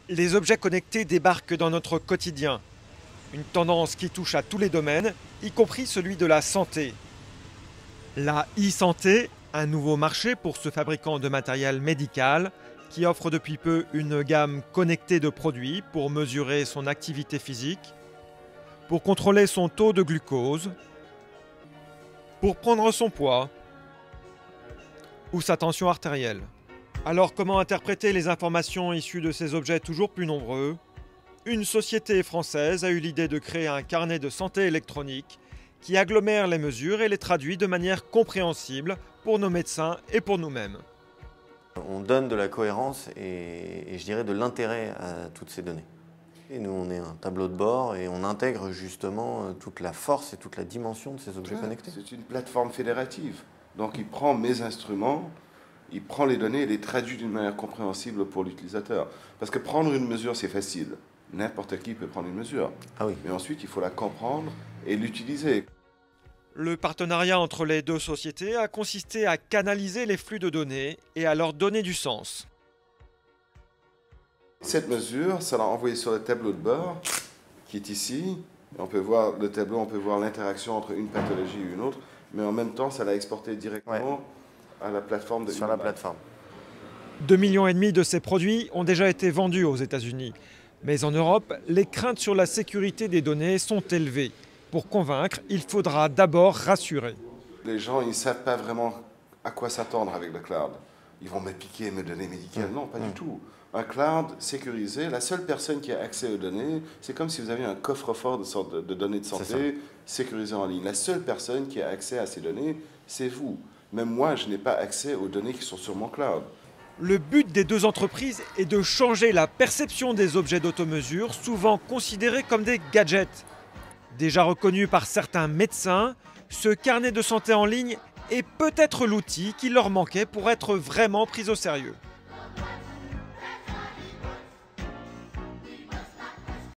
Les objets connectés débarquent dans notre quotidien. Une tendance qui touche à tous les domaines, y compris celui de la santé. La e-santé, un nouveau marché pour ce fabricant de matériel médical qui offre depuis peu une gamme connectée de produits pour mesurer son activité physique, pour contrôler son taux de glucose, pour prendre son poids ou sa tension artérielle. Alors comment interpréter les informations issues de ces objets toujours plus nombreux? Une société française a eu l'idée de créer un carnet de santé électronique qui agglomère les mesures et les traduit de manière compréhensible pour nos médecins et pour nous-mêmes. On donne de la cohérence et je dirais de l'intérêt à toutes ces données. Et nous, on est un tableau de bord et on intègre justement toute la force et toute la dimension de ces objets connectés. C'est une plateforme fédérative. Donc il prend mes instruments, il prend les données et les traduit d'une manière compréhensible pour l'utilisateur. Parce que prendre une mesure, c'est facile. N'importe qui peut prendre une mesure. Ah oui. Mais ensuite, il faut la comprendre et l'utiliser. Le partenariat entre les deux sociétés a consisté à canaliser les flux de données et à leur donner du sens. Cette mesure, ça l'a envoyé sur le tableau de bord qui est ici. On peut voir le tableau, on peut voir l'interaction entre une pathologie et une autre, mais en même temps, ça l'a exporté directement à la plateforme de Sur la plateforme. 2,5 millions de ces produits ont déjà été vendus aux États-Unis. Mais en Europe, les craintes sur la sécurité des données sont élevées. Pour convaincre, il faudra d'abord rassurer. Les gens, ils ne savent pas vraiment à quoi s'attendre avec le cloud. Ils vont me piquer mes données médicales. Non, pas du tout. Un cloud sécurisé, la seule personne qui a accès aux données, c'est comme si vous aviez un coffre-fort de données de santé sécurisé en ligne. La seule personne qui a accès à ces données, c'est vous. Même moi, je n'ai pas accès aux données qui sont sur mon cloud. Le but des deux entreprises est de changer la perception des objets d'automesure, souvent considérés comme des gadgets. Déjà reconnu par certains médecins, ce carnet de santé en ligne est peut-être l'outil qui leur manquait pour être vraiment pris au sérieux.